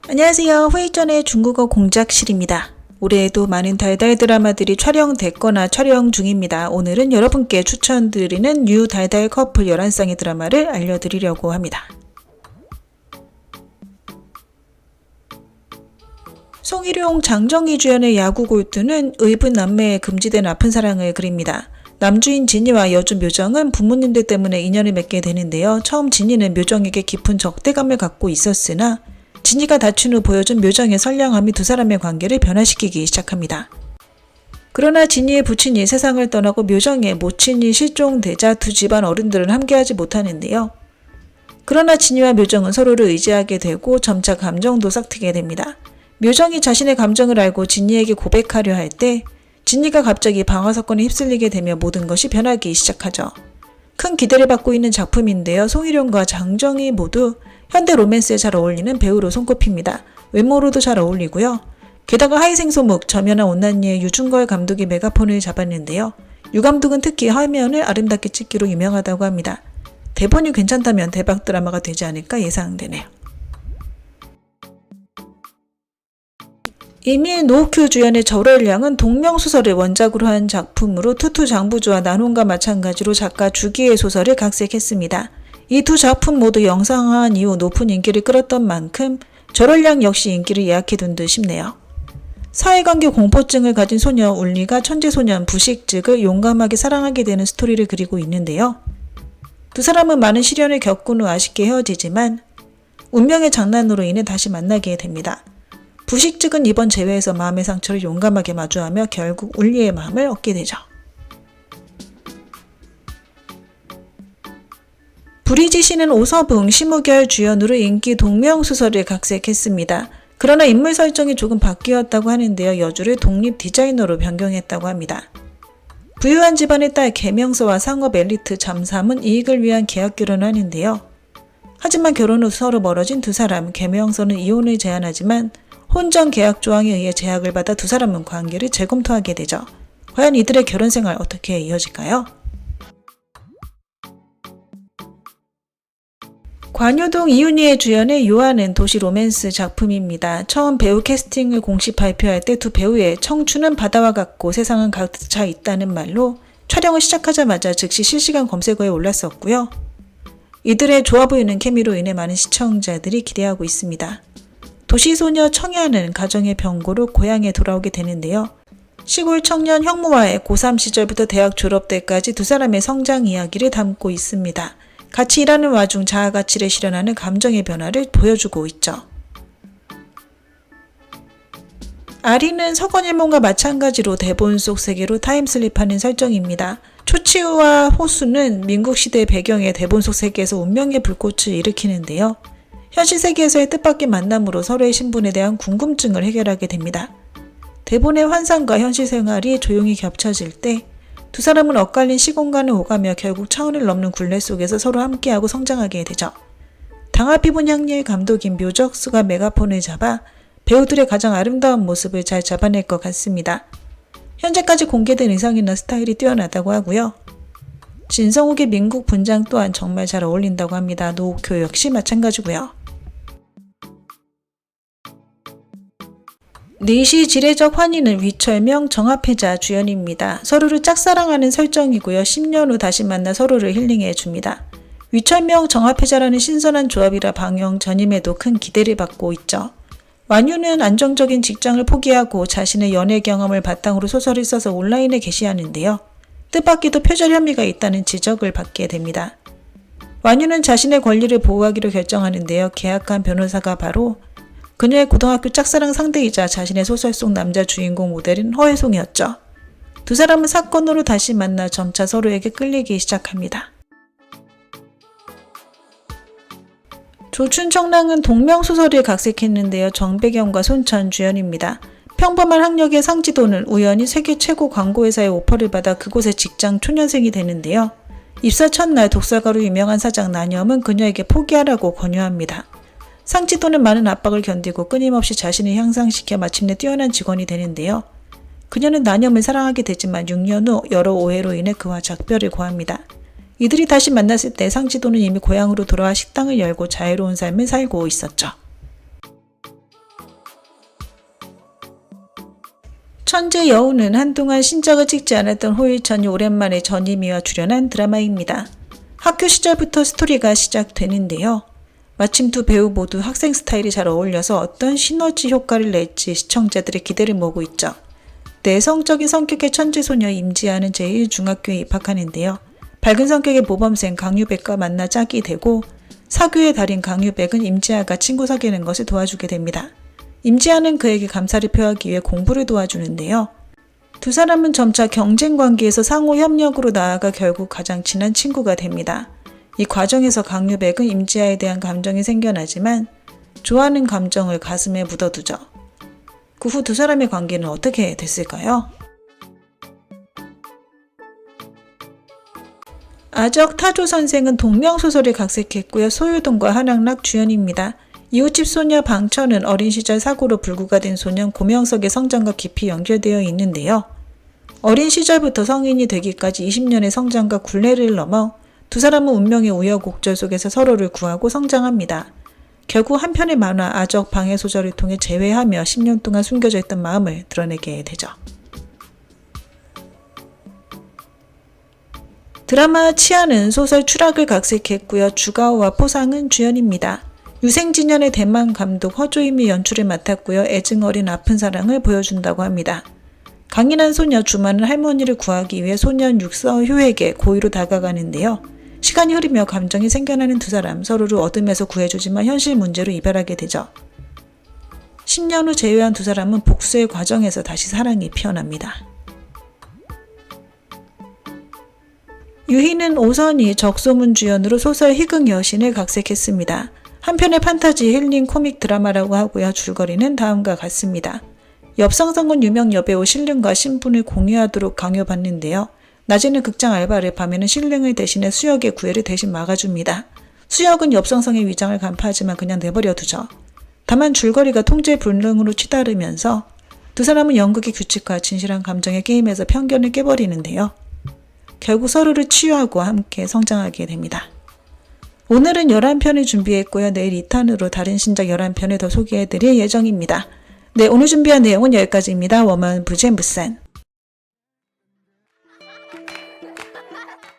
안녕하세요. 후이전의 중국어 공작실입니다. 올해에도 많은 달달 드라마들이 촬영됐거나 촬영 중입니다. 오늘은 여러분께 추천드리는 뉴 달달 커플 11쌍의 드라마를 알려드리려고 합니다. 송일용, 장정희 주연의 야구 골두는 의붓 남매의 금지된 아픈 사랑을 그립니다. 남주인 진희와 여주 묘정은 부모님들 때문에 인연을 맺게 되는데요. 처음 진희는 묘정에게 깊은 적대감을 갖고 있었으나 진희가 다친 후 보여준 묘정의 선량함이 두 사람의 관계를 변화시키기 시작합니다. 그러나 진희의 부친이 세상을 떠나고 묘정의 모친이 실종되자 두 집안 어른들은 함께하지 못하는데요. 그러나 진희와 묘정은 서로를 의지하게 되고 점차 감정도 싹트게 됩니다. 묘정이 자신의 감정을 알고 진희에게 고백하려 할 때 진희가 갑자기 방화 사건에 휩쓸리게 되며 모든 것이 변하기 시작하죠. 큰 기대를 받고 있는 작품인데요. 송일용과 장정희 모두 현대 로맨스에 잘 어울리는 배우로 손꼽힙니다. 외모로도 잘 어울리고요. 게다가 하이생소묵, 저면한 온난니의 유준걸 감독이 메가폰을 잡았는데요. 유 감독은 특히 화면을 아름답게 찍기로 유명하다고 합니다. 대본이 괜찮다면 대박 드라마가 되지 않을까 예상되네요. 이미 노호큐 주연의 절월량은 동명소설을 원작으로 한 작품으로 투투 장부주와 난혼과 마찬가지로 작가 주기의 소설을 각색했습니다. 이 두 작품 모두 영상화한 이후 높은 인기를 끌었던 만큼 절월량 역시 인기를 예약해둔 듯 싶네요. 사회관계 공포증을 가진 소녀 울리가 천재소년 부식즉을 용감하게 사랑하게 되는 스토리를 그리고 있는데요. 두 사람은 많은 시련을 겪은 후 아쉽게 헤어지지만 운명의 장난으로 인해 다시 만나게 됩니다. 부식즉은 이번 재회에서 마음의 상처를 용감하게 마주하며 결국 울리의 마음을 얻게 되죠. 부리지시는 오서붕, 심우결 주연으로 인기 동명소설을 각색했습니다. 그러나 인물 설정이 조금 바뀌었다고 하는데요. 여주를 독립 디자이너로 변경했다고 합니다. 부유한 집안의 딸 계명서와 상업 엘리트 잠삼은 이익을 위한 계약 결혼을 하는데요. 하지만 결혼 후 서로 멀어진 두 사람, 계명서는 이혼을 제안하지만 혼전 계약 조항에 의해 제약을 받아 두 사람은 관계를 재검토하게 되죠. 과연 이들의 결혼 생활 어떻게 이어질까요? 관효동 이윤희의 주연의 요한은 도시 로맨스 작품입니다. 처음 배우 캐스팅을 공식 발표할 때 두 배우의 청춘은 바다와 같고 세상은 가득 차 있다는 말로 촬영을 시작하자마자 즉시 실시간 검색어에 올랐었고요. 이들의 좋아 보이는 케미로 인해 많은 시청자들이 기대하고 있습니다. 도시소녀 청야는 가정의 병고로 고향에 돌아오게 되는데요. 시골 청년 형무와의 고3 시절부터 대학 졸업 때까지 두 사람의 성장 이야기를 담고 있습니다. 같이 일하는 와중 자아가치를 실현하는 감정의 변화를 보여주고 있죠. 아리는 서건일몬과 마찬가지로 대본 속 세계로 타임슬립하는 설정입니다. 초치우와 호수는 민국 시대 배경의 대본 속 세계에서 운명의 불꽃을 일으키는데요. 현실 세계에서의 뜻밖의 만남으로 서로의 신분에 대한 궁금증을 해결하게 됩니다. 대본의 환상과 현실 생활이 조용히 겹쳐질 때 두 사람은 엇갈린 시공간을 오가며 결국 차원을 넘는 굴레 속에서 서로 함께하고 성장하게 되죠. 당화피부 향리의 감독인 묘적수가 메가폰을 잡아 배우들의 가장 아름다운 모습을 잘 잡아낼 것 같습니다. 현재까지 공개된 의상이나 스타일이 뛰어나다고 하고요. 진성욱의 민국 분장 또한 정말 잘 어울린다고 합니다. 노호큐 역시 마찬가지고요. 니시 지레적 환희는 위철명, 정합회자 주연입니다. 서로를 짝사랑하는 설정이고요. 10년 후 다시 만나 서로를 힐링해 줍니다. 위철명, 정합회자라는 신선한 조합이라 방영 전임에도 큰 기대를 받고 있죠. 완유는 안정적인 직장을 포기하고 자신의 연애 경험을 바탕으로 소설을 써서 온라인에 게시하는데요. 뜻밖에도 표절 혐의가 있다는 지적을 받게 됩니다. 완유는 자신의 권리를 보호하기로 결정하는데요. 계약한 변호사가 바로 그녀의 고등학교 짝사랑 상대이자 자신의 소설 속 남자 주인공 모델인 허혜송이었죠. 두 사람은 사건으로 다시 만나 점차 서로에게 끌리기 시작합니다. 조춘청랑은 동명소설을 각색했는데요. 정배경과 손천 주연입니다. 평범한 학력의 상지도는 우연히 세계 최고 광고회사의 오퍼를 받아 그곳의 직장 초년생이 되는데요. 입사 첫날 독설가로 유명한 사장 나념은 그녀에게 포기하라고 권유합니다. 상지도는 많은 압박을 견디고 끊임없이 자신을 향상시켜 마침내 뛰어난 직원이 되는데요. 그녀는 나념을 사랑하게 되지만 6년 후 여러 오해로 인해 그와 작별을 고합니다. 이들이 다시 만났을 때 상지도는 이미 고향으로 돌아와 식당을 열고 자유로운 삶을 살고 있었죠. 천재 여우는 한동안 신작을 찍지 않았던 호일천이 오랜만에 전희미와 출연한 드라마입니다. 학교 시절부터 스토리가 시작되는데요. 마침 두 배우 모두 학생 스타일이 잘 어울려서 어떤 시너지 효과를 낼지 시청자들의 기대를 모으고 있죠. 내성적인 성격의 천재소녀 임지아는 제1중학교에 입학하는데요. 밝은 성격의 모범생 강유백과 만나 짝이 되고 사교의 달인 강유백은 임지아가 친구 사귀는 것을 도와주게 됩니다. 임지아는 그에게 감사를 표하기 위해 공부를 도와주는데요. 두 사람은 점차 경쟁 관계에서 상호 협력으로 나아가 결국 가장 친한 친구가 됩니다. 이 과정에서 강유백은 임지아에 대한 감정이 생겨나지만 좋아하는 감정을 가슴에 묻어두죠. 그 후 두 사람의 관계는 어떻게 됐을까요? 아적 타조 선생은 동명소설을 각색했고요. 소유동과 한악락 주연입니다. 이웃집 소녀 방천은 어린 시절 사고로 불구가 된 소년 고명석의 성장과 깊이 연결되어 있는데요. 어린 시절부터 성인이 되기까지 20년의 성장과 굴레를 넘어 두 사람은 운명의 우여곡절 속에서 서로를 구하고 성장합니다. 결국 한 편의 만화 아적 방해 소설을 통해 재회하며 10년 동안 숨겨져 있던 마음을 드러내게 되죠. 드라마 치아는 소설 추락을 각색했고요. 주가오와 포상은 주연입니다. 유생진연의 대만 감독 허조임이 연출을 맡았고요. 애증어린 아픈 사랑을 보여준다고 합니다. 강인한 소녀 주마는 할머니를 구하기 위해 소년 육서효에게 고의로 다가가는데요. 시간이 흐르며 감정이 생겨나는 두 사람, 서로를 어둠에서 구해주지만 현실 문제로 이별하게 되죠. 10년 후 재회한 두 사람은 복수의 과정에서 다시 사랑이 피어납니다. 유희는 오선희, 적소문 주연으로 소설 희극 여신을 각색했습니다. 한편의 판타지 힐링 코믹 드라마라고 하고요. 줄거리는 다음과 같습니다. 엽상성은 유명 여배우 신릉과 신분을 공유하도록 강요받는데요. 낮에는 극장 알바를, 밤에는 신릉을 대신해 수혁의 구애를 대신 막아줍니다. 수혁은 엽상성의 위장을 간파하지만 그냥 내버려두죠. 다만 줄거리가 통제불능으로 치달으면서 두 사람은 연극의 규칙과 진실한 감정의 게임에서 편견을 깨버리는데요. 결국 서로를 치유하고 함께 성장하게 됩니다. 오늘은 11편을 준비했고요. 내일 2탄으로 다른 신작 11편을 더 소개해드릴 예정입니다. 네, 오늘 준비한 내용은 여기까지입니다. 워먼 부젠부산.